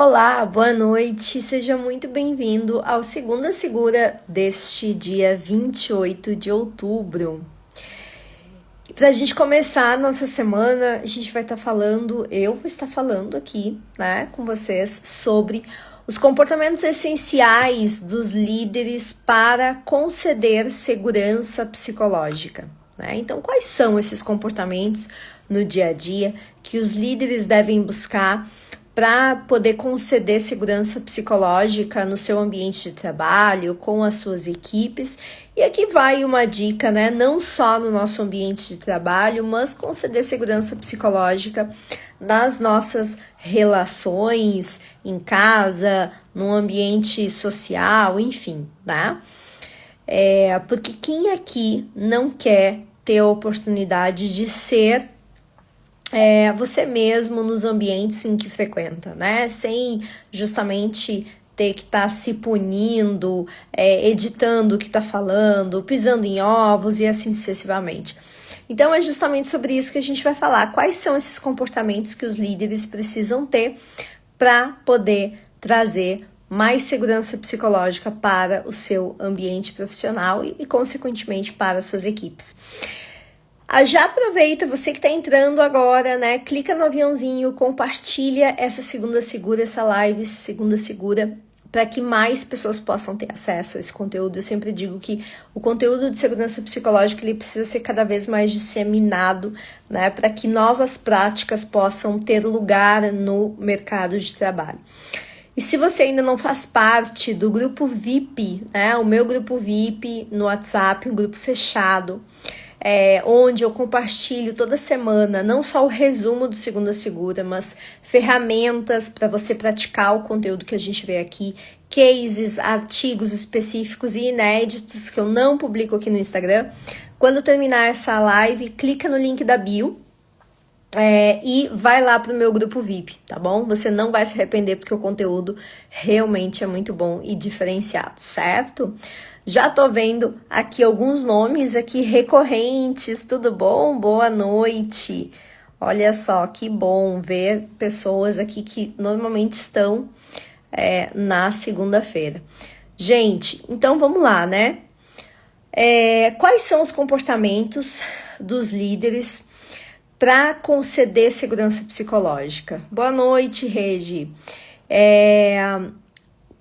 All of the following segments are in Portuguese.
Olá, boa noite, seja muito bem-vindo ao Segunda Segura deste dia 28 de outubro. Para a gente começar a nossa semana, a gente vai estar falando, eu vou estar falando aqui, com vocês sobre os comportamentos essenciais dos líderes para conceder segurança psicológica. Então, quais são esses comportamentos no dia a dia que os líderes devem buscar para poder conceder segurança psicológica no seu ambiente de trabalho, com as suas equipes? E aqui vai uma dica, não só no nosso ambiente de trabalho, mas conceder segurança psicológica nas nossas relações, em casa, no ambiente social, enfim, porque quem aqui não quer ter a oportunidade de ser você mesmo nos ambientes em que frequenta, sem justamente ter que estar se punindo, editando o que está falando, pisando em ovos e assim sucessivamente. Então é justamente sobre isso que a gente vai falar. Quais são esses comportamentos que os líderes precisam ter para poder trazer mais segurança psicológica para o seu ambiente profissional e consequentemente, para as suas equipes. Já aproveita, você que está entrando agora, clica no aviãozinho, compartilha essa Segunda Segura, essa live Segunda Segura, para que mais pessoas possam ter acesso a esse conteúdo. Eu sempre digo que o conteúdo de segurança psicológica ele precisa ser cada vez mais disseminado, para que novas práticas possam ter lugar no mercado de trabalho. E se você ainda não faz parte do grupo VIP, o meu grupo VIP no WhatsApp, um grupo fechado, onde eu compartilho toda semana não só o resumo do Segunda Segura, mas ferramentas para você praticar o conteúdo que a gente vê aqui, cases, artigos específicos e inéditos que eu não publico aqui no Instagram. Quando terminar essa live, clica no link da bio e vai lá para o meu grupo VIP, tá bom? Você não vai se arrepender porque o conteúdo realmente é muito bom e diferenciado, certo? Já tô vendo aqui alguns nomes aqui recorrentes, tudo bom? Boa noite. Olha só, que bom ver pessoas aqui que normalmente estão na segunda-feira. Gente, então vamos lá, quais são os comportamentos dos líderes para conceder segurança psicológica? Boa noite, Regi.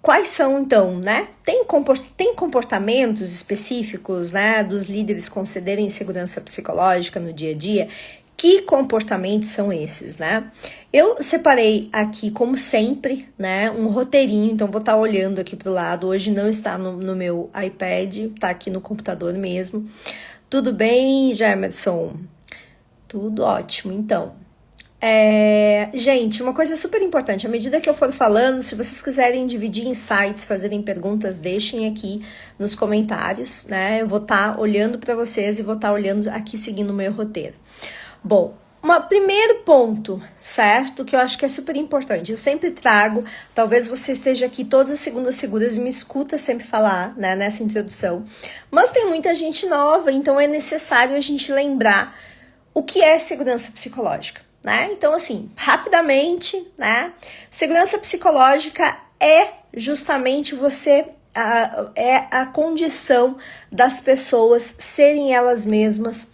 Quais são, então, Tem comportamentos específicos, dos líderes concederem segurança psicológica no dia a dia? Que comportamentos são esses, Eu separei aqui, como sempre, um roteirinho, então vou estar olhando aqui pro lado. Hoje não está no meu iPad, tá aqui no computador mesmo. Tudo bem, Gemerson? Tudo ótimo, então. Gente, uma coisa super importante, à medida que eu for falando, se vocês quiserem dividir insights, fazerem perguntas, deixem aqui nos comentários, Eu vou estar olhando para vocês e vou estar olhando aqui seguindo o meu roteiro. Bom, primeiro ponto, certo? Que eu acho que é super importante. Eu sempre trago, talvez você esteja aqui todas as segundas seguras e me escuta sempre falar, nessa introdução. Mas tem muita gente nova, então é necessário a gente lembrar o que é segurança psicológica. Então, assim, rapidamente, segurança psicológica é justamente a condição das pessoas serem elas mesmas,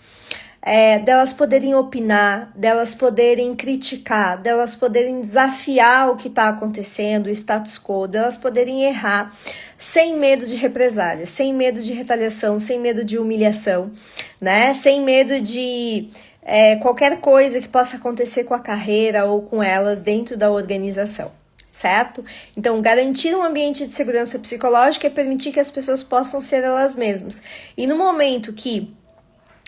delas poderem opinar, delas poderem criticar, delas poderem desafiar o que está acontecendo, o status quo, delas poderem errar sem medo de represália, sem medo de retaliação, sem medo de humilhação, sem medo de qualquer coisa que possa acontecer com a carreira ou com elas dentro da organização, certo? Então, garantir um ambiente de segurança psicológica é permitir que as pessoas possam ser elas mesmas. E no momento que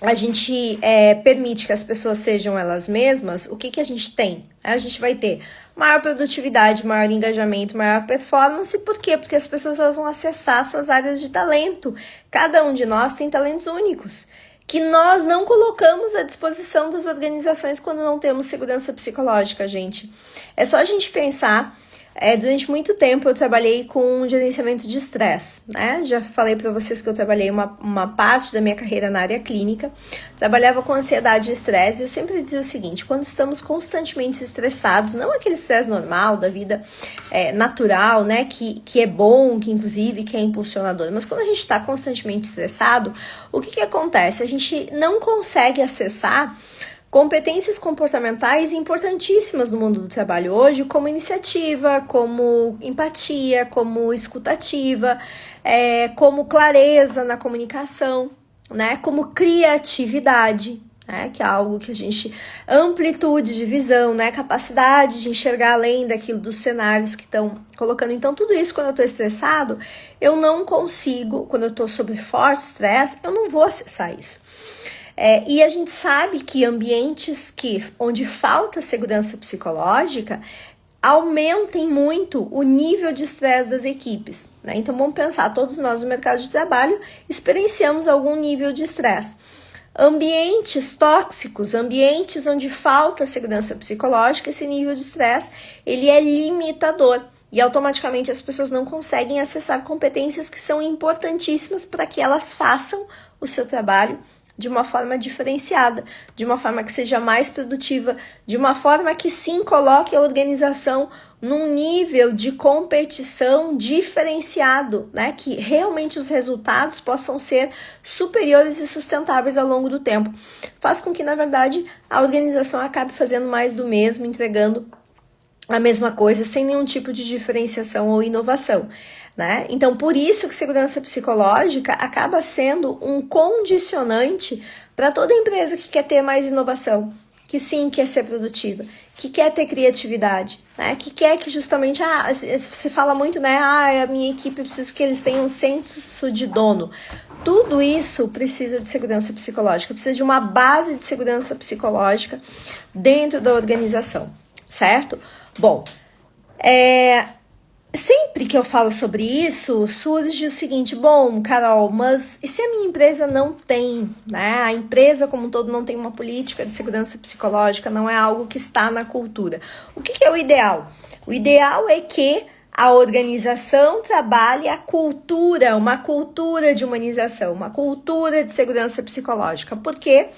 a gente permite que as pessoas sejam elas mesmas, o que a gente tem? A gente vai ter maior produtividade, maior engajamento, maior performance. Por quê? Porque as pessoas elas vão acessar suas áreas de talento. Cada um de nós tem talentos únicos, que nós não colocamos à disposição das organizações quando não temos segurança psicológica, gente. É só a gente pensar Durante muito tempo eu trabalhei com gerenciamento de estresse, né? Já falei para vocês que eu trabalhei uma parte da minha carreira na área clínica, trabalhava com ansiedade e estresse, e eu sempre dizia o seguinte: quando estamos constantemente estressados, não aquele estresse normal da vida natural, né? Que é bom, que inclusive que é impulsionador, mas quando a gente está constantemente estressado, o que acontece? A gente não consegue acessar competências comportamentais importantíssimas no mundo do trabalho hoje, como iniciativa, como empatia, como escutativa, como clareza na comunicação, né? Como criatividade, né? Que é algo que a gente... amplitude de visão, né? Capacidade de enxergar além daquilo dos cenários que estão colocando. Então, tudo isso, quando eu estou estressado, eu não consigo, quando eu estou sob forte estresse, eu não vou acessar isso. E a gente sabe que ambientes onde falta segurança psicológica aumentem muito o nível de estresse das equipes, né? Então vamos pensar, todos nós no mercado de trabalho experienciamos algum nível de estresse. Ambientes tóxicos, ambientes onde falta segurança psicológica, esse nível de estresse ele é limitador. E automaticamente as pessoas não conseguem acessar competências que são importantíssimas para que elas façam o seu trabalho de uma forma diferenciada, de uma forma que seja mais produtiva, de uma forma que sim coloque a organização num nível de competição diferenciado, né? Que realmente os resultados possam ser superiores e sustentáveis ao longo do tempo. Faz com que, na verdade, a organização acabe fazendo mais do mesmo, entregando a mesma coisa, sem nenhum tipo de diferenciação ou inovação, né? Então, por isso que segurança psicológica acaba sendo um condicionante para toda empresa que quer ter mais inovação, que sim quer ser produtiva, que quer ter criatividade, né? Que quer que justamente, se fala muito, né? A minha equipe, preciso que eles tenham um senso de dono. Tudo isso precisa de segurança psicológica, precisa de uma base de segurança psicológica dentro da organização, certo? Bom, sempre que eu falo sobre isso, surge o seguinte: bom, Carol, mas e se a minha empresa não tem, né? A empresa como um todo não tem uma política de segurança psicológica, não é algo que está na cultura. O que é o ideal? O ideal é que a organização trabalhe a cultura, uma cultura de humanização, uma cultura de segurança psicológica. Por quê?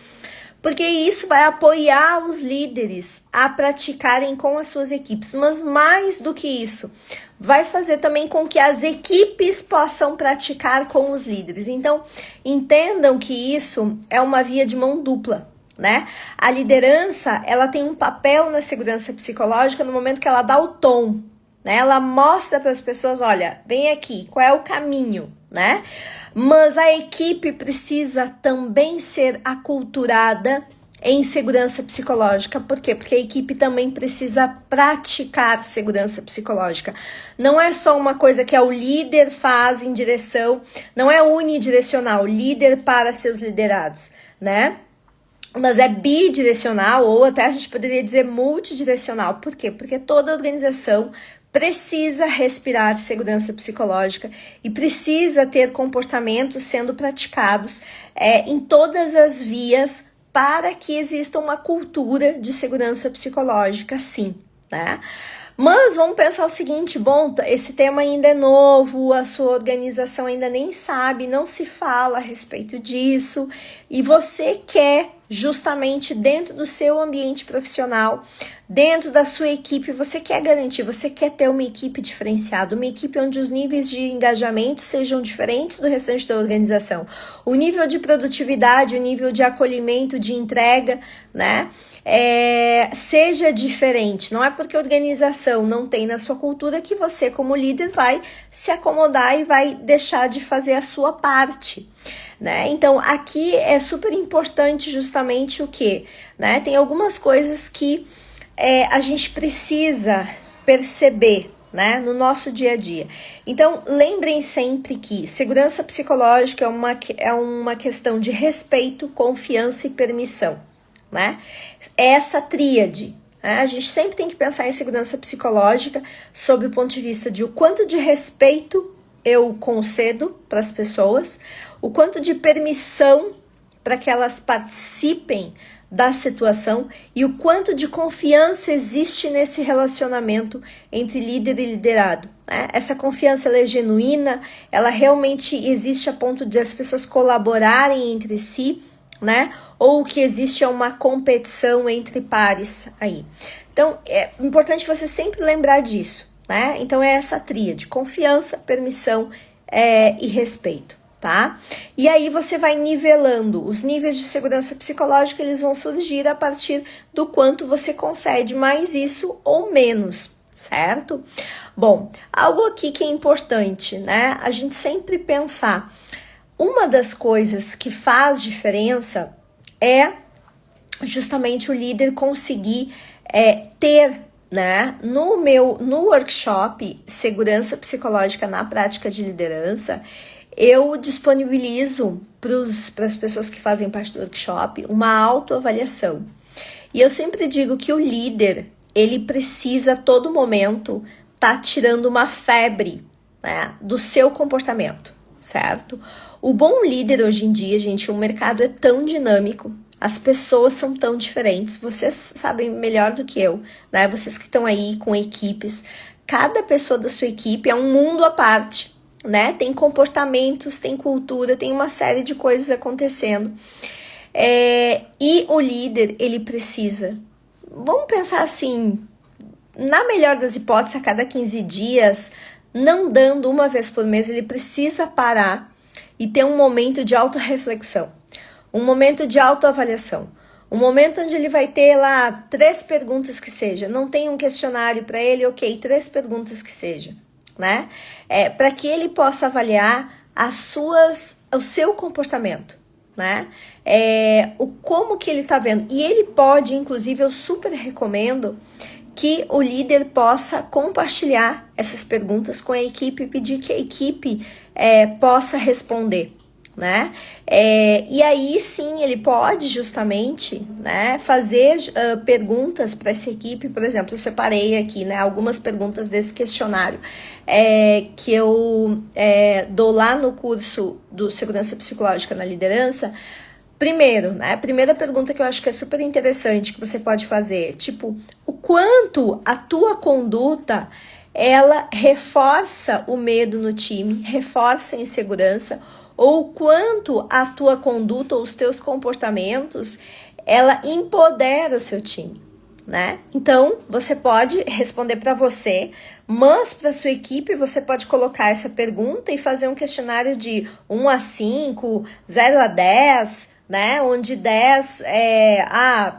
Porque isso vai apoiar os líderes a praticarem com as suas equipes, mas mais do que isso, vai fazer também com que as equipes possam praticar com os líderes. Então, entendam que isso é uma via de mão dupla, né? A liderança, ela tem um papel na segurança psicológica no momento que ela dá o tom, né? Ela mostra para as pessoas, olha, vem aqui, qual é o caminho, né? Mas a equipe precisa também ser aculturada em segurança psicológica. Por quê? Porque a equipe também precisa praticar segurança psicológica. Não é só uma coisa que o líder faz em direção, não é unidirecional, líder para seus liderados, né? Mas é bidirecional, ou até a gente poderia dizer multidirecional. Por quê? Porque toda organização precisa respirar segurança psicológica e precisa ter comportamentos sendo praticados em todas as vias para que exista uma cultura de segurança psicológica, sim, né? Mas vamos pensar o seguinte: bom, esse tema ainda é novo, a sua organização ainda nem sabe, não se fala a respeito disso, e você quer justamente dentro do seu ambiente profissional, dentro da sua equipe, você quer garantir, você quer ter uma equipe diferenciada, uma equipe onde os níveis de engajamento sejam diferentes do restante da organização, o nível de produtividade, o nível de acolhimento, de entrega, né? Seja diferente. Não é porque a organização não tem na sua cultura que você, como líder, vai se acomodar e vai deixar de fazer a sua parte, né? Então, aqui é super importante justamente o quê? Né? Tem algumas coisas que a gente precisa perceber, né, no nosso dia a dia. Então, lembrem sempre que segurança psicológica é uma questão de respeito, confiança e permissão, né? Essa tríade, né? A gente sempre tem que pensar em segurança psicológica sob o ponto de vista de o quanto de respeito eu concedo para as pessoas, o quanto de permissão para que elas participem da situação e o quanto de confiança existe nesse relacionamento entre líder e liderado, né? Essa confiança, ela é genuína, ela realmente existe a ponto de as pessoas colaborarem entre si, né? Ou que existe uma competição entre pares aí. Então, é importante você sempre lembrar disso, né? Então, é essa tríade: confiança, permissão e respeito, tá? E aí você vai nivelando. Os níveis de segurança psicológica, eles vão surgir a partir do quanto você concede mais isso ou menos, certo? Bom, algo aqui que é importante, né? A gente sempre pensar. Uma das coisas que faz diferença é justamente o líder conseguir ter, né, no workshop Segurança Psicológica na Prática de Liderança, eu disponibilizo para as pessoas que fazem parte do workshop uma autoavaliação. E eu sempre digo que o líder, ele precisa a todo momento estar tirando uma febre, né, do seu comportamento, certo? O bom líder hoje em dia, gente, o mercado é tão dinâmico, as pessoas são tão diferentes, vocês sabem melhor do que eu, né? Vocês que estão aí com equipes, cada pessoa da sua equipe é um mundo à parte, né? Tem comportamentos, tem cultura, tem uma série de coisas acontecendo. E o líder, ele precisa, vamos pensar assim, na melhor das hipóteses, a cada 15 dias, não dando uma vez por mês, ele precisa parar e ter um momento de autorreflexão, um momento de autoavaliação, um momento onde ele vai ter lá 3 perguntas que seja, não tem um questionário para ele, ok, 3 perguntas que seja, né? Para que ele possa avaliar o seu comportamento, né? Como que ele tá vendo. E ele pode, inclusive, eu super recomendo que o líder possa compartilhar essas perguntas com a equipe e pedir que a equipe possa responder, né? E aí sim ele pode justamente, né, fazer perguntas para essa equipe. Por exemplo, eu separei aqui, né, algumas perguntas desse questionário que eu dou lá no curso do Segurança Psicológica na Liderança. Primeiro, né, a primeira pergunta que eu acho que é super interessante que você pode fazer, tipo, o quanto a tua conduta, ela reforça o medo no time, reforça a insegurança, ou o quanto a tua conduta ou os teus comportamentos, ela empodera o seu time, né? Então, você pode responder para você, mas para sua equipe você pode colocar essa pergunta e fazer um questionário de 1 a 5, 0 a 10, né? Onde 10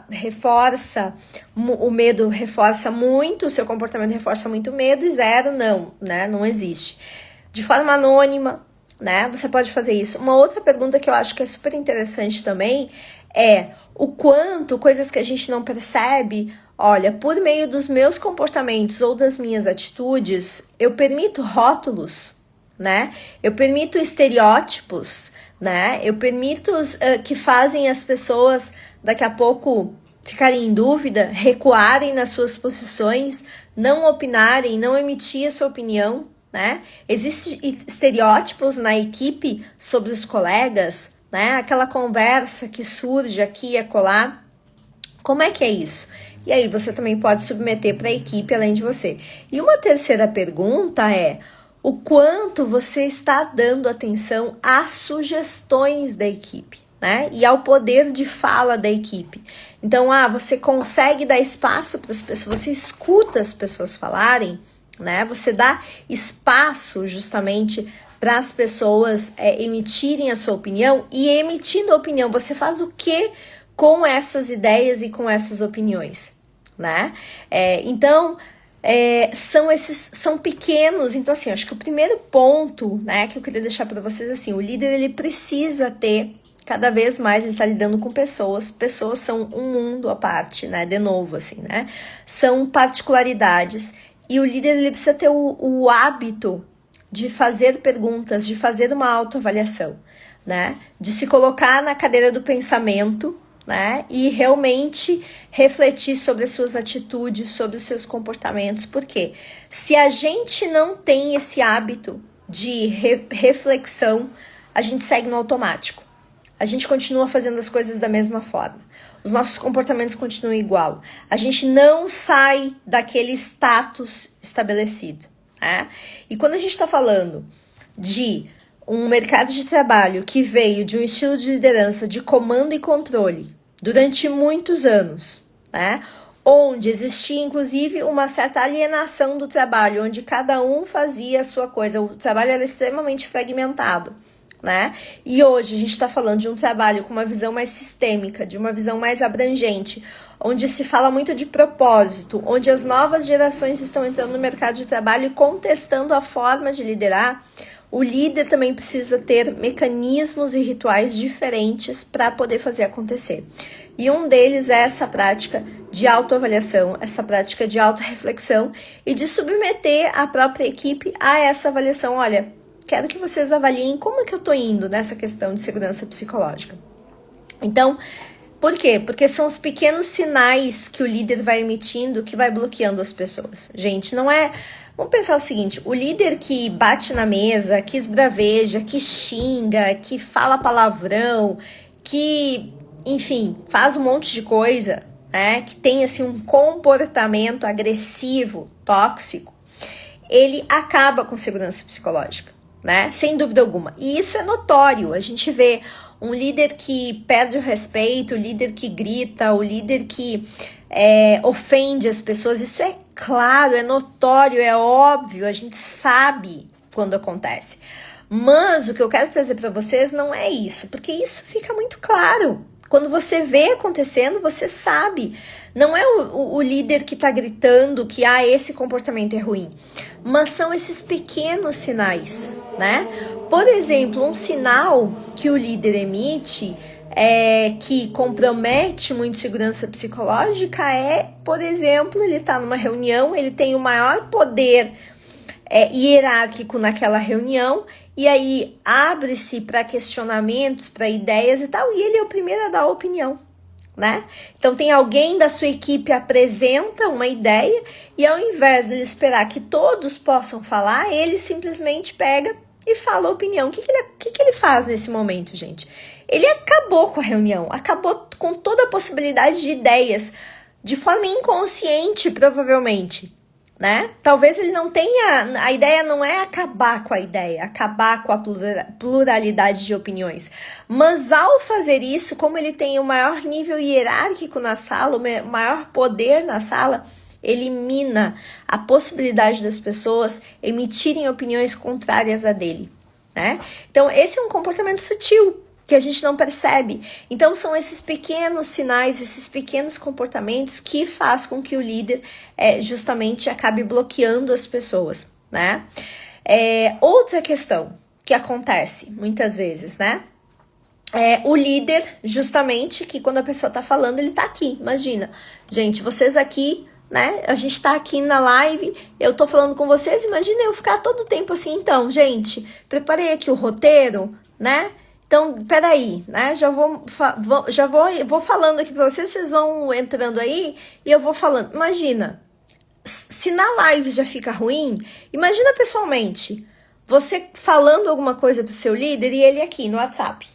reforça o medo, reforça muito, o seu comportamento reforça muito o medo, e 0 não, né? Não existe. De forma anônima, né? Você pode fazer isso. Uma outra pergunta que eu acho que é super interessante também é o quanto coisas que a gente não percebe, olha, por meio dos meus comportamentos ou das minhas atitudes, eu permito rótulos, né? Eu permito estereótipos, né? Eu permito que fazem as pessoas daqui a pouco ficarem em dúvida, recuarem nas suas posições, não opinarem, não emitir a sua opinião, né? Existem estereótipos na equipe sobre os colegas, né? Aquela conversa que surge aqui e acolá. Como é que é isso? E aí você também pode submeter para a equipe além de você. E uma terceira pergunta é: o quanto você está dando atenção às sugestões da equipe, né? E ao poder de fala da equipe. Então, você consegue dar espaço para as pessoas, você escuta as pessoas falarem, né? Você dá espaço justamente para as pessoas emitirem a sua opinião, e emitindo a opinião, você faz o que com essas ideias e com essas opiniões, né? Então, são pequenos. Então, assim, acho que o primeiro ponto, né, que eu queria deixar para vocês, assim, o líder, ele precisa ter, cada vez mais, ele está lidando com pessoas são um mundo à parte, né, de novo, assim, né, são particularidades, e o líder, ele precisa ter o hábito de fazer perguntas, de fazer uma autoavaliação, né, de se colocar na cadeira do pensamento, né, e realmente refletir sobre as suas atitudes, sobre os seus comportamentos. Porque se a gente não tem esse hábito de reflexão, a gente segue no automático. A gente continua fazendo as coisas da mesma forma. os nossos comportamentos continuam igual. A gente não sai daquele status estabelecido, né? E quando a gente está falando de um mercado de trabalho que veio de um estilo de liderança de comando e controle durante muitos anos, né? Onde existia, inclusive, uma certa alienação do trabalho, onde cada um fazia a sua coisa. O trabalho era extremamente fragmentado, né? E hoje a gente está falando de um trabalho com uma visão mais sistêmica, de uma visão mais abrangente, onde se fala muito de propósito, onde as novas gerações estão entrando no mercado de trabalho e contestando a forma de liderar. O líder também precisa ter mecanismos e rituais diferentes para poder fazer acontecer. E um deles é essa prática de autoavaliação, essa prática de autorreflexão e de submeter a própria equipe a essa avaliação. Olha, quero que vocês avaliem como é que eu estou indo nessa questão de segurança psicológica. Então, por quê? Porque são os pequenos sinais que o líder vai emitindo que vai bloqueando as pessoas. Gente, não é... Vamos pensar o seguinte, o líder que bate na mesa, que esbraveja, que xinga, que fala palavrão, que, enfim, faz um monte de coisa, né, que tem assim um comportamento agressivo, tóxico, ele acaba com segurança psicológica, né, sem dúvida alguma. E isso é notório, a gente vê um líder que perde o respeito, o líder que grita, o líder que ofende as pessoas, isso é claro, é notório, é óbvio, a gente sabe quando acontece. Mas o que eu quero trazer para vocês não é isso, porque isso fica muito claro. Quando você vê acontecendo, você sabe. Não é o líder que está gritando que esse comportamento é ruim, mas são esses pequenos sinais, né? Por exemplo, um sinal que o líder emite que compromete muito segurança psicológica por exemplo, ele está numa reunião, ele tem o maior poder hierárquico naquela reunião, e aí abre-se para questionamentos, para ideias e tal, e ele é o primeiro a dar a opinião, né? Então tem alguém da sua equipe apresenta uma ideia, e ao invés de ele esperar que todos possam falar, ele simplesmente pega e fala a opinião. O que ele faz nesse momento, gente? Ele acabou com a reunião, acabou com toda a possibilidade de ideias, de forma inconsciente, provavelmente, né? Talvez ele não tenha, a ideia não é acabar com a ideia, acabar com a pluralidade de opiniões, mas ao fazer isso, como ele tem o maior nível hierárquico na sala, o maior poder na sala, elimina a possibilidade das pessoas emitirem opiniões contrárias a dele, né? Então esse é um comportamento sutil, que a gente não percebe. Então são esses pequenos sinais, esses pequenos comportamentos que faz com que o líder justamente acabe bloqueando as pessoas, né? Outra questão que acontece muitas vezes, né? O líder, justamente, que quando a pessoa tá falando, ele tá aqui. Imagina, gente, vocês aqui, né? A gente tá aqui na live, eu tô falando com vocês, imagina eu ficar todo o tempo assim. Então, gente, preparei aqui o roteiro, né? Então, peraí, né? Vou falando aqui pra vocês, vocês vão entrando aí e eu vou falando. Imagina, se na live já fica ruim, imagina pessoalmente, você falando alguma coisa pro seu líder e ele aqui no WhatsApp,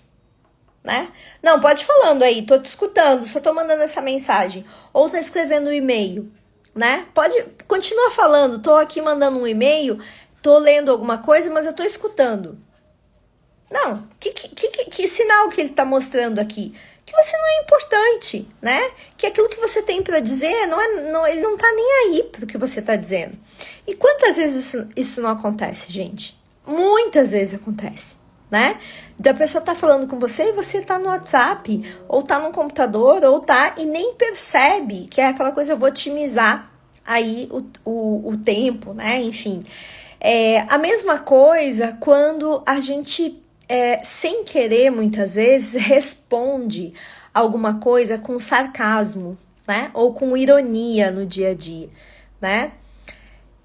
né? Não, pode ir falando aí, tô te escutando, só tô mandando essa mensagem. Ou tá escrevendo um e-mail, né? Pode, continua falando, tô aqui mandando um e-mail, tô lendo alguma coisa, mas eu tô escutando. Não, que sinal que ele está mostrando aqui? Que você não é importante, né? Que aquilo que você tem para dizer, ele não está nem aí para o que você está dizendo. E quantas vezes isso não acontece, gente? Muitas vezes acontece, né? Da pessoa tá falando com você e você tá no WhatsApp, ou tá no computador, ou tá e nem percebe que é aquela coisa, eu vou otimizar aí o tempo, né? Enfim, a mesma coisa quando a gente... sem querer, muitas vezes, responde alguma coisa com sarcasmo, né? Ou com ironia no dia a dia, né?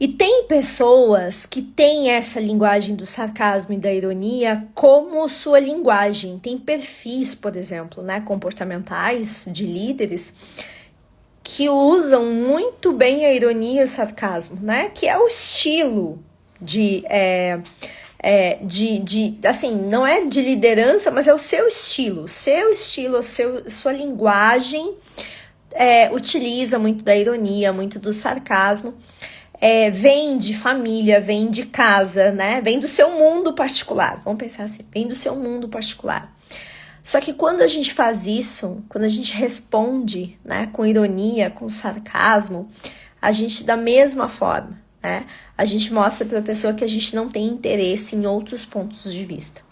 E tem pessoas que têm essa linguagem do sarcasmo e da ironia como sua linguagem. Tem perfis, por exemplo, né, comportamentais de líderes que usam muito bem a ironia e o sarcasmo, né? Que é o estilo assim, não é de liderança, mas é o seu estilo, sua linguagem utiliza muito da ironia, muito do sarcasmo, vem de família, vem de casa, né? Vem do seu mundo particular, vamos pensar assim, vem do seu mundo particular. Só que quando a gente faz isso, quando a gente responde, né, com ironia, com sarcasmo, a gente da mesma forma, né, a gente mostra para a pessoa que a gente não tem interesse em outros pontos de vista,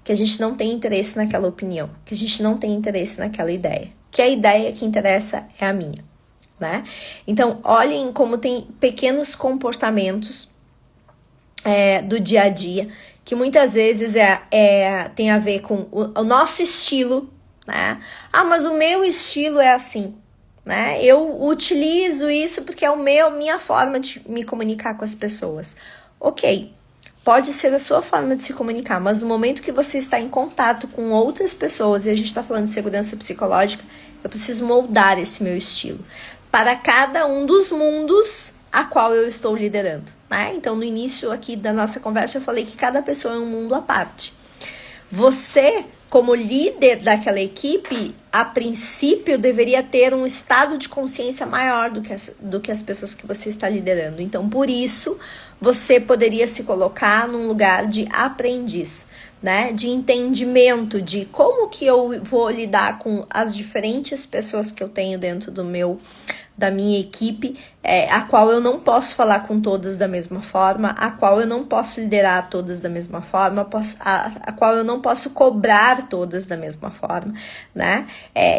que a gente não tem interesse naquela opinião, que a gente não tem interesse naquela ideia, que a ideia que interessa é a minha, né? Então, olhem como tem pequenos comportamentos do dia a dia que muitas vezes tem a ver com o nosso estilo, né? Ah, mas o meu estilo é assim, né? Eu utilizo isso porque é minha forma de me comunicar com as pessoas. Ok, pode ser a sua forma de se comunicar, mas no momento que você está em contato com outras pessoas, e a gente está falando de segurança psicológica, eu preciso moldar esse meu estilo para cada um dos mundos a qual eu estou liderando, né? Então, no início aqui da nossa conversa, eu falei que cada pessoa é um mundo à parte. Você, como líder daquela equipe, a princípio, deveria ter um estado de consciência maior do que as pessoas que você está liderando. Então, por isso, você poderia se colocar num lugar de aprendiz, né? De entendimento de como que eu vou lidar com as diferentes pessoas que eu tenho dentro da minha equipe, a qual eu não posso falar com todas da mesma forma, a qual eu não posso liderar todas da mesma forma, a qual eu não posso cobrar todas da mesma forma, né?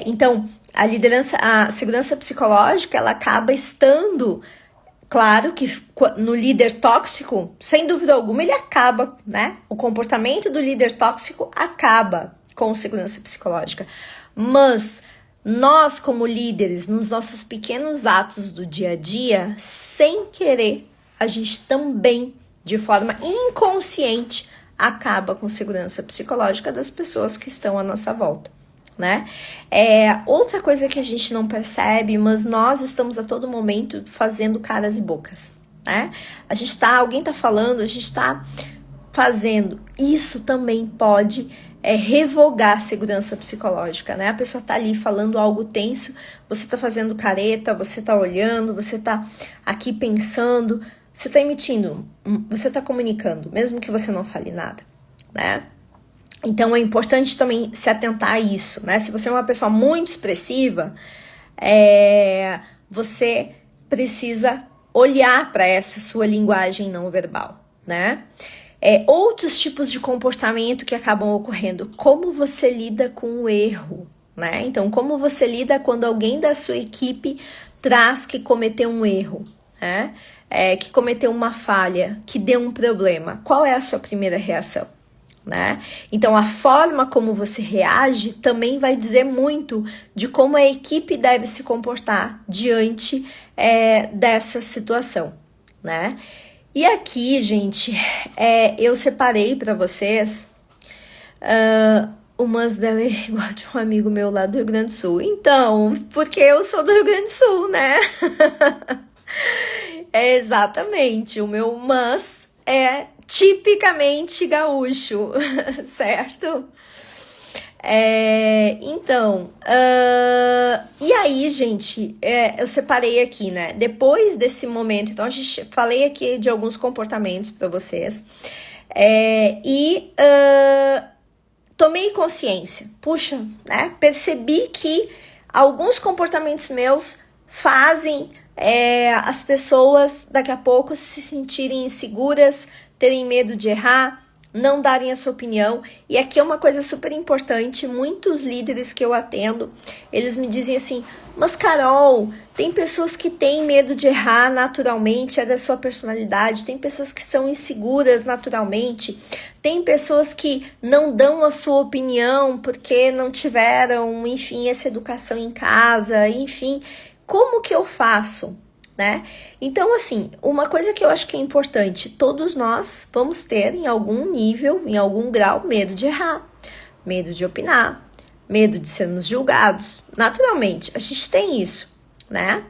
Então, a segurança psicológica, ela acaba estando, claro que no líder tóxico, sem dúvida alguma, ele acaba, né? O comportamento do líder tóxico acaba com segurança psicológica, mas nós, como líderes, nos nossos pequenos atos do dia a dia, sem querer, a gente também, de forma inconsciente, acaba com segurança psicológica das pessoas que estão à nossa volta, né? Outra coisa que a gente não percebe, mas nós estamos a todo momento fazendo caras e bocas, né? Alguém tá falando, a gente tá fazendo. Isso também pode revogar a segurança psicológica, né? A pessoa tá ali falando algo tenso, você tá fazendo careta, você tá olhando, você tá aqui pensando, você tá emitindo, você tá comunicando, mesmo que você não fale nada, né? Então, é importante também se atentar a isso, né? Se você é uma pessoa muito expressiva, você precisa olhar para essa sua linguagem não verbal, né? Outros tipos de comportamento que acabam ocorrendo. Como você lida com o erro, né? Então, como você lida quando alguém da sua equipe traz que cometeu um erro, né? Que cometeu uma falha, que deu um problema. Qual é a sua primeira reação, né? Então, a forma como você reage também vai dizer muito de como a equipe deve se comportar diante dessa situação, né? E aqui, gente, eu separei para vocês umas delas igual de um amigo meu lá do Rio Grande do Sul. Então, porque eu sou do Rio Grande do Sul, né? Exatamente, o meu mas é tipicamente gaúcho, certo? Então, e aí, gente, eu separei aqui, né? Depois desse momento, então falei aqui de alguns comportamentos para vocês, tomei consciência, puxa, né? Percebi que alguns comportamentos meus fazem as pessoas daqui a pouco se sentirem inseguras, terem medo de errar, não darem a sua opinião. E aqui é uma coisa super importante, muitos líderes que eu atendo, eles me dizem assim, mas Carol, tem pessoas que têm medo de errar naturalmente, é da sua personalidade, tem pessoas que são inseguras naturalmente, tem pessoas que não dão a sua opinião porque não tiveram, enfim, essa educação em casa, enfim, como que eu faço? Né? Então, assim, uma coisa que eu acho que é importante, todos nós vamos ter em algum nível, em algum grau, medo de errar, medo de opinar, medo de sermos julgados. Naturalmente, a gente tem isso, né?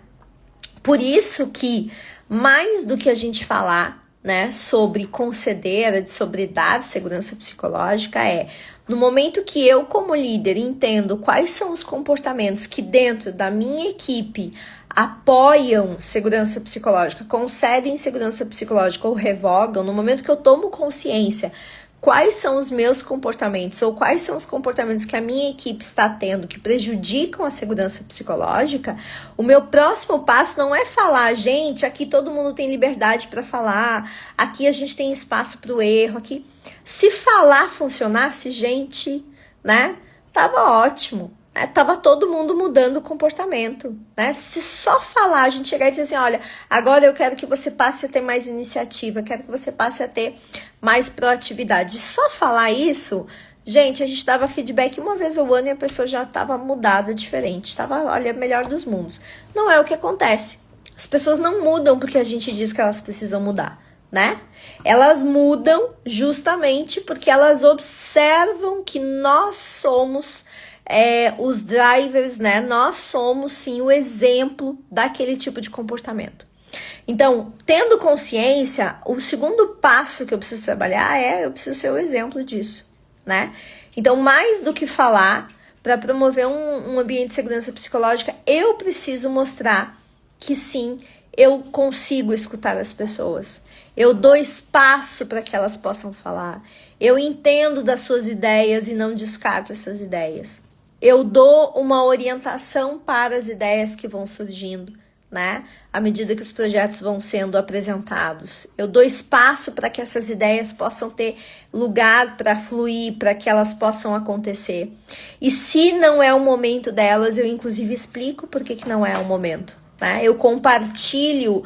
Por isso que, mais do que a gente falar, né, sobre conceder, sobre dar segurança psicológica é no momento que eu, como líder, entendo quais são os comportamentos que dentro da minha equipe apoiam segurança psicológica, concedem segurança psicológica ou revogam, no momento que eu tomo consciência quais são os meus comportamentos ou quais são os comportamentos que a minha equipe está tendo que prejudicam a segurança psicológica, o meu próximo passo não é falar, gente, aqui todo mundo tem liberdade para falar, aqui a gente tem espaço para o erro, aqui. Se falar funcionasse, gente, né, tava ótimo. Tava todo mundo mudando o comportamento, né? Se só falar, a gente chegar e dizer assim, olha, agora eu quero que você passe a ter mais iniciativa, quero que você passe a ter mais proatividade. Só falar isso, gente, a gente dava feedback uma vez ao ano e a pessoa já estava mudada, diferente, estava, olha, melhor dos mundos. Não é o que acontece. As pessoas não mudam porque a gente diz que elas precisam mudar, né? Elas mudam justamente porque elas observam que nós somos os drivers, né? Nós somos sim o exemplo daquele tipo de comportamento. Então, tendo consciência, o segundo passo que eu preciso trabalhar eu preciso ser o exemplo disso, né? Então, mais do que falar, para promover um ambiente de segurança psicológica, eu preciso mostrar que sim, eu consigo escutar as pessoas. Eu dou espaço para que elas possam falar. Eu entendo das suas ideias e não descarto essas ideias. Eu dou uma orientação para as ideias que vão surgindo, né? À medida que os projetos vão sendo apresentados. Eu dou espaço para que essas ideias possam ter lugar para fluir, para que elas possam acontecer. E se não é o momento delas, eu inclusive explico por que não é o momento, né? Eu compartilho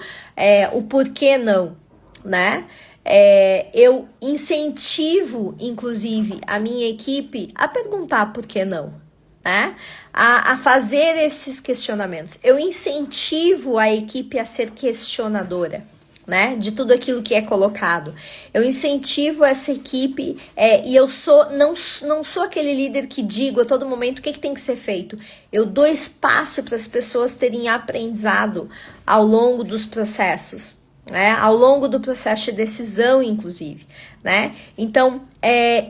o porquê não, né? Eu incentivo, inclusive, a minha equipe a perguntar por que não. Né? A fazer esses questionamentos. Eu incentivo a equipe a ser questionadora, né? De tudo aquilo que é colocado. Eu incentivo essa equipe e eu não sou aquele líder que digo a todo momento o que tem que ser feito. Eu dou espaço para as pessoas terem aprendizado ao longo dos processos. Né, ao longo do processo de decisão, inclusive, né? Então,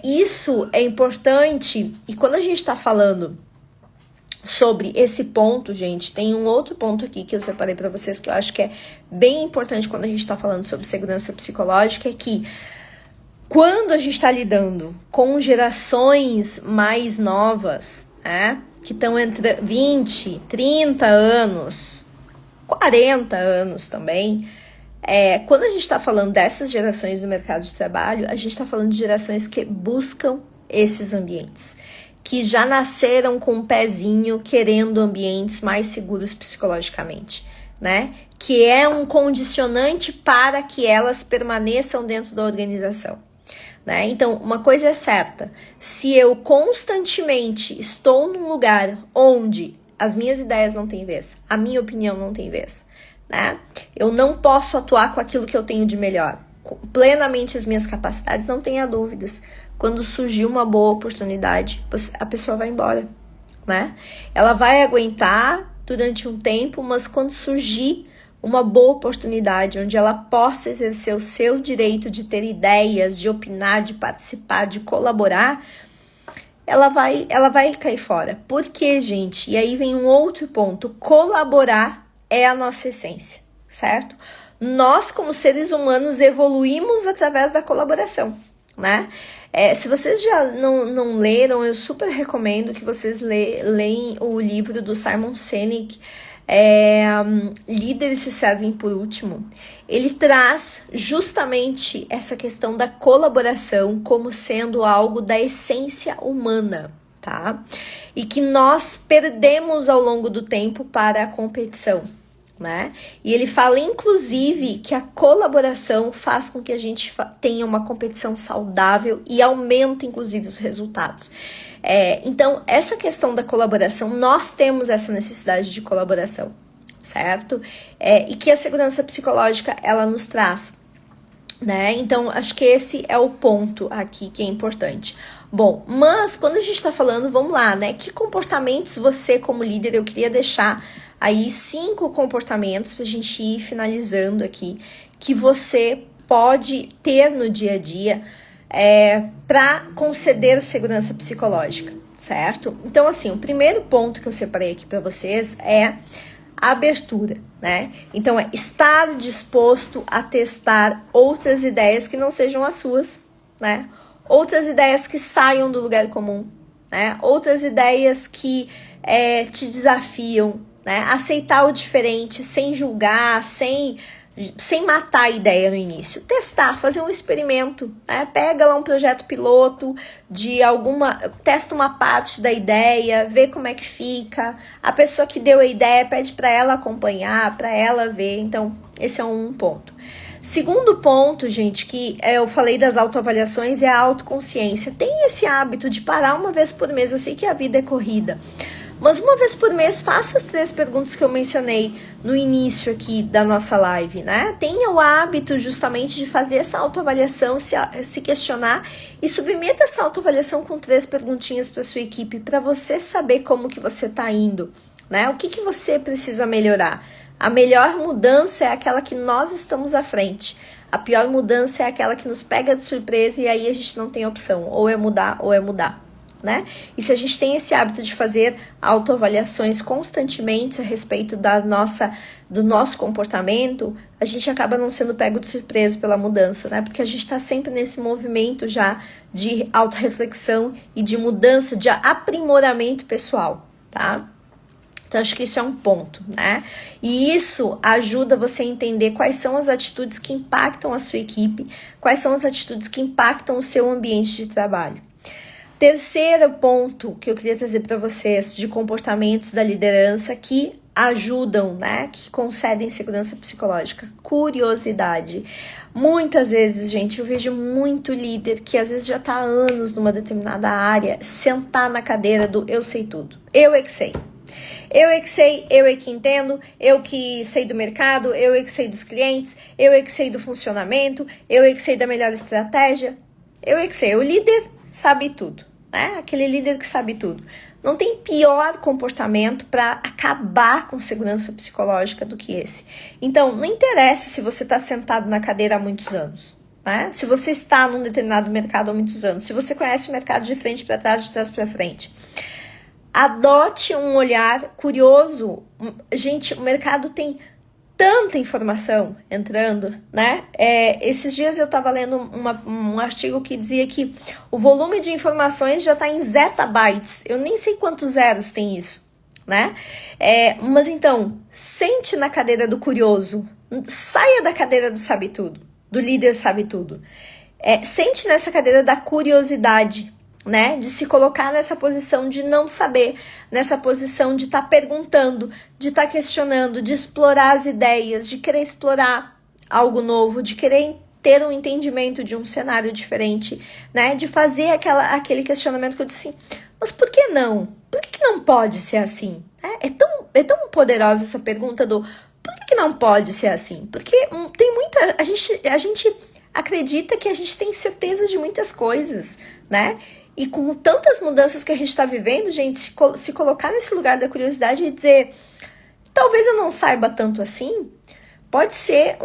isso é importante. E quando a gente está falando sobre esse ponto, gente, tem um outro ponto aqui que eu separei para vocês que eu acho que é bem importante quando a gente está falando sobre segurança psicológica, é que quando a gente está lidando com gerações mais novas, né, que estão entre 20, 30 anos, 40 anos também, quando a gente está falando dessas gerações do mercado de trabalho, a gente está falando de gerações que buscam esses ambientes, que já nasceram com um pezinho querendo ambientes mais seguros psicologicamente, né? Que é um condicionante para que elas permaneçam dentro da organização, né? Então, uma coisa é certa, se eu constantemente estou num lugar onde as minhas ideias não têm vez, a minha opinião não tem vez, né? Eu não posso atuar com aquilo que eu tenho de melhor, plenamente as minhas capacidades, não tenha dúvidas. Quando surgir uma boa oportunidade, a pessoa vai embora, né? Ela vai aguentar durante um tempo, mas quando surgir uma boa oportunidade, onde ela possa exercer o seu direito de ter ideias, de opinar, de participar, de colaborar, ela vai cair fora. Por quê, gente? E aí vem um outro ponto. Colaborar é a nossa essência, certo? Nós, como seres humanos, evoluímos através da colaboração, né? Se vocês já não leram, eu super recomendo que vocês leem o livro do Simon Sinek, Líderes se servem por último. Ele traz justamente essa questão da colaboração como sendo algo da essência humana, tá? E que nós perdemos ao longo do tempo para a competição, né? E ele fala, inclusive, que a colaboração faz com que a gente tenha uma competição saudável e aumenta, inclusive, os resultados. Então, essa questão da colaboração, nós temos essa necessidade de colaboração, certo? E que a segurança psicológica, ela nos traz, né? Então, acho que esse é o ponto aqui que é importante. Bom, mas quando a gente tá falando, vamos lá, né? Que comportamentos você, como líder, eu queria deixar aí 5 comportamentos pra gente ir finalizando aqui, que você pode ter no dia a dia para conceder segurança psicológica, certo? Então, assim, o primeiro ponto que eu separei aqui para vocês é a abertura, né? Então, é estar disposto a testar outras ideias que não sejam as suas, né? Outras ideias que saiam do lugar comum, né? Outras ideias que te desafiam, né? Aceitar o diferente sem julgar, sem matar a ideia no início. Testar, fazer um experimento, né? Pega lá um projeto piloto testa uma parte da ideia, vê como é que fica. A pessoa que deu a ideia pede para ela acompanhar, para ela ver. Então, esse é um ponto. Segundo ponto, gente, que eu falei das autoavaliações, é a autoconsciência. Tem esse hábito de parar uma vez por mês. Eu sei que a vida é corrida, mas uma vez por mês, faça as 3 perguntas que eu mencionei no início aqui da nossa live, né? Tenha o hábito justamente de fazer essa autoavaliação, se questionar e submeta essa autoavaliação com 3 perguntinhas para sua equipe, para você saber como que você está indo, né? O que você precisa melhorar. A melhor mudança é aquela que nós estamos à frente. A pior mudança é aquela que nos pega de surpresa e aí a gente não tem opção. Ou é mudar ou é mudar, né? E se a gente tem esse hábito de fazer autoavaliações constantemente a respeito do nosso comportamento, a gente acaba não sendo pego de surpresa pela mudança, né? Porque a gente está sempre nesse movimento já de autorreflexão e de mudança, de aprimoramento pessoal, tá? Então, acho que isso é um ponto, né? E isso ajuda você a entender quais são as atitudes que impactam a sua equipe, quais são as atitudes que impactam o seu ambiente de trabalho. Terceiro ponto que eu queria trazer para vocês de comportamentos da liderança que ajudam, né? Que concedem segurança psicológica. Curiosidade. Muitas vezes, gente, eu vejo muito líder que às vezes já está há anos numa determinada área, sentar na cadeira do eu sei tudo. Eu é que sei. Eu é que sei, eu é que entendo, eu que sei do mercado, eu é que sei dos clientes, eu é que sei do funcionamento, eu é que sei da melhor estratégia, eu é que sei. O líder sabe tudo, né? Aquele líder que sabe tudo. Não tem pior comportamento para acabar com segurança psicológica do que esse. Então, não interessa se você está sentado na cadeira há muitos anos, né? Se você está num determinado mercado há muitos anos, se você conhece o mercado de frente para trás, de trás para frente. Adote um olhar curioso. Gente, o mercado tem tanta informação entrando, né? Esses dias eu estava lendo um artigo que dizia que o volume de informações já está em zettabytes. Eu nem sei quantos zeros tem isso, né? Mas então, sente na cadeira do curioso. Saia da cadeira do sabe tudo, do líder sabe tudo. Sente nessa cadeira da curiosidade, né, de se colocar nessa posição de não saber, nessa posição de estar perguntando, de estar questionando, de explorar as ideias, de querer explorar algo novo, de querer ter um entendimento de um cenário diferente, né, de fazer aquele questionamento que eu disse assim, mas por que não? Por que não pode ser assim? É tão poderosa essa pergunta do por que não pode ser assim? Porque tem muita... A gente acredita que a gente tem certeza de muitas coisas, né? E com tantas mudanças que a gente está vivendo, gente, se colocar nesse lugar da curiosidade e dizer, talvez eu não saiba tanto assim, pode ser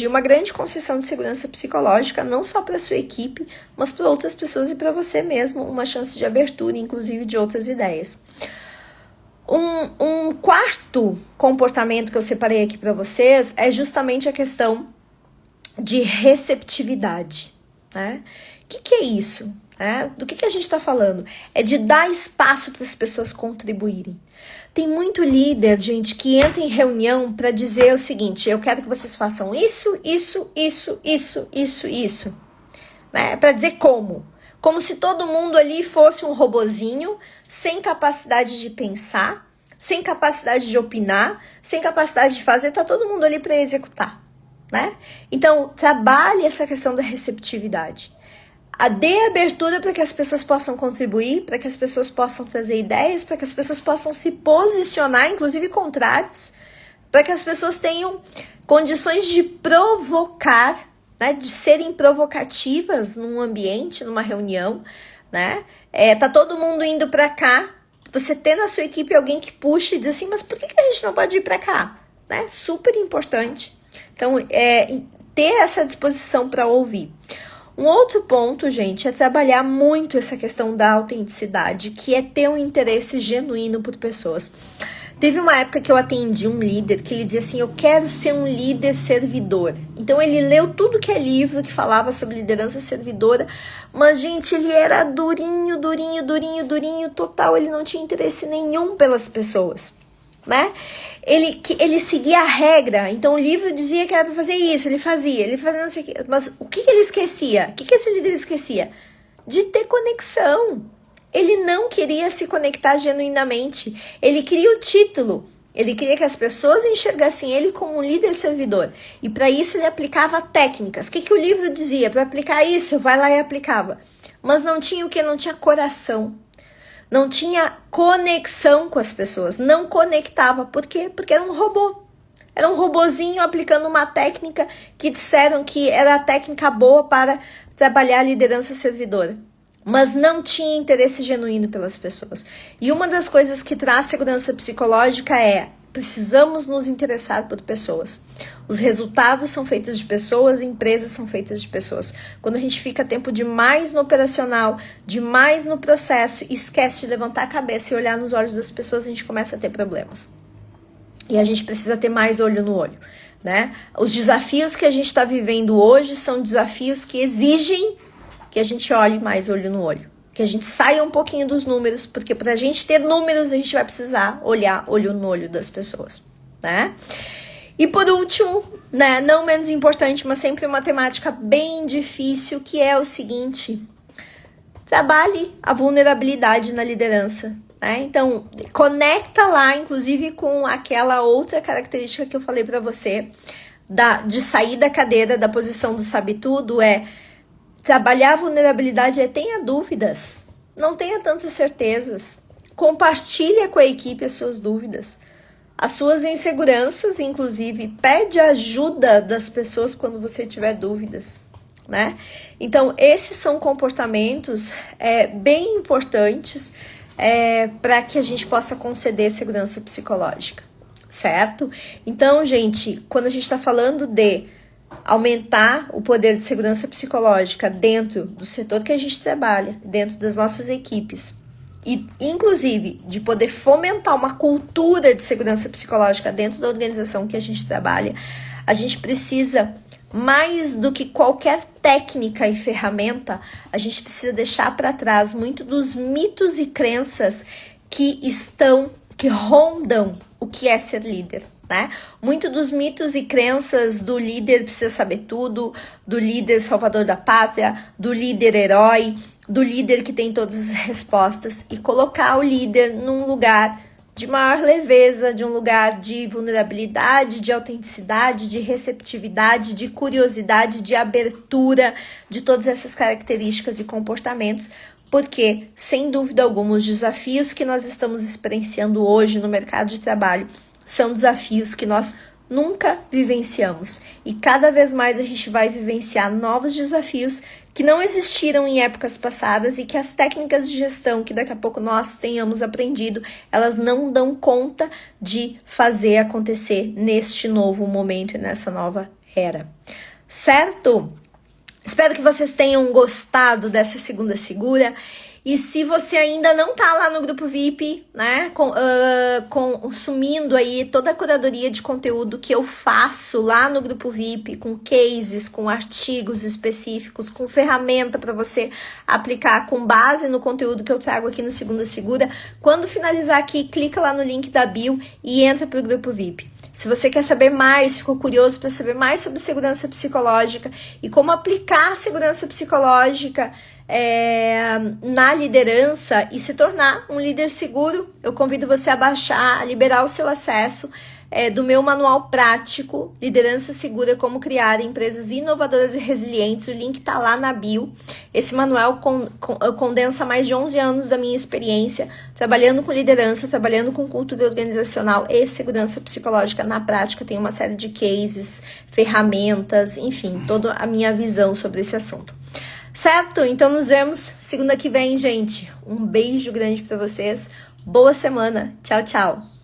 uma grande concessão de segurança psicológica, não só para a sua equipe, mas para outras pessoas e para você mesmo, uma chance de abertura, inclusive, de outras ideias. Um quarto comportamento que eu separei aqui para vocês é justamente a questão de receptividade, né? O que é isso? Do que a gente está falando? É de dar espaço para as pessoas contribuírem. Tem muito líder, gente, que entra em reunião para dizer o seguinte, eu quero que vocês façam isso, né? Para dizer como. Como se todo mundo ali fosse um robozinho, sem capacidade de pensar, sem capacidade de opinar, sem capacidade de fazer, tá todo mundo ali para executar, né? Então, trabalhe essa questão da receptividade. Dê abertura para que as pessoas possam contribuir, para que as pessoas possam trazer ideias, para que as pessoas possam se posicionar, inclusive contrários, para que as pessoas tenham condições de provocar, né, de serem provocativas num ambiente, numa reunião, né? Tá todo mundo indo para cá, você ter na sua equipe alguém que puxa e diz assim, mas por que a gente não pode ir para cá? Né? Super importante. Então, ter essa disposição para ouvir. Um outro ponto, gente, é trabalhar muito essa questão da autenticidade, que é ter um interesse genuíno por pessoas. Teve uma época que eu atendi um líder que ele dizia assim, eu quero ser um líder servidor. Então ele leu tudo que é livro que falava sobre liderança servidora, mas gente, ele era durinho, total, ele não tinha interesse nenhum pelas pessoas, né? Ele seguia a regra, então o livro dizia que era para fazer isso, ele fazia não sei o que, mas o que ele esquecia? O que esse líder esquecia? De ter conexão. Ele não queria se conectar genuinamente. Ele queria o título. Ele queria que as pessoas enxergassem ele como um líder servidor. E para isso ele aplicava técnicas. O que o livro dizia? Para aplicar isso, vai lá e aplicava. Mas não tinha o quê? Não tinha coração. Não tinha conexão com as pessoas. Não conectava. Por quê? Porque era um robô. Era um robozinho aplicando uma técnica que disseram que era a técnica boa para trabalhar a liderança servidora. Mas não tinha interesse genuíno pelas pessoas. E uma das coisas que traz segurança psicológica é, precisamos nos interessar por pessoas. Os resultados são feitos de pessoas, empresas são feitas de pessoas. Quando a gente fica tempo demais no operacional, demais no processo, esquece de levantar a cabeça e olhar nos olhos das pessoas, a gente começa a ter problemas. E a gente precisa ter mais olho no olho, né? Os desafios que a gente está vivendo hoje são desafios que exigem que a gente olhe mais olho no olho, que a gente saia um pouquinho dos números, porque para a gente ter números, a gente vai precisar olhar olho no olho das pessoas, né? E por último, né, não menos importante, mas sempre uma temática bem difícil, que é o seguinte, trabalhe a vulnerabilidade na liderança, né? Então, conecta lá, inclusive, com aquela outra característica que eu falei para você, de sair da cadeira, da posição do sabe-tudo, trabalhar a vulnerabilidade tenha dúvidas, não tenha tantas certezas, compartilha com a equipe as suas dúvidas, as suas inseguranças, inclusive, pede ajuda das pessoas quando você tiver dúvidas, né? Então, esses são comportamentos bem importantes para que a gente possa conceder segurança psicológica, certo? Então, gente, quando a gente está falando de aumentar o poder de segurança psicológica dentro do setor que a gente trabalha, dentro das nossas equipes, e inclusive de poder fomentar uma cultura de segurança psicológica dentro da organização que a gente trabalha, a gente precisa, mais do que qualquer técnica e ferramenta, a gente precisa deixar para trás muito dos mitos e crenças que rondam o que é ser líder, né? Muito dos mitos e crenças do líder precisa saber tudo, do líder salvador da pátria, do líder herói, do líder que tem todas as respostas, e colocar o líder num lugar de maior leveza, de um lugar de vulnerabilidade, de autenticidade, de receptividade, de curiosidade, de abertura, de todas essas características e comportamentos, porque, sem dúvida alguma, os desafios que nós estamos experienciando hoje no mercado de trabalho são desafios que nós nunca vivenciamos. E cada vez mais a gente vai vivenciar novos desafios que não existiram em épocas passadas e que as técnicas de gestão que daqui a pouco nós tenhamos aprendido, elas não dão conta de fazer acontecer neste novo momento e nessa nova era. Certo? Espero que vocês tenham gostado dessa segunda segura. E se você ainda não tá lá no grupo VIP, né, consumindo aí toda a curadoria de conteúdo que eu faço lá no grupo VIP, com cases, com artigos específicos, com ferramenta para você aplicar com base no conteúdo que eu trago aqui no Segunda Segura, quando finalizar aqui, clica lá no link da bio e entra pro grupo VIP. Se você quer saber mais, ficou curioso para saber mais sobre segurança psicológica e como aplicar a segurança psicológica na liderança e se tornar um líder seguro, eu convido você a baixar, a liberar o seu acesso do meu manual prático, Liderança Segura, como criar empresas inovadoras e resilientes. O link tá lá na bio. Esse manual condensa mais de 11 anos da minha experiência trabalhando com liderança, trabalhando com cultura organizacional e segurança psicológica na prática. Tem uma série de cases, ferramentas, enfim, toda a minha visão sobre esse assunto. Certo? Então nos vemos segunda que vem, gente. Um beijo grande para vocês. Boa semana. Tchau, tchau.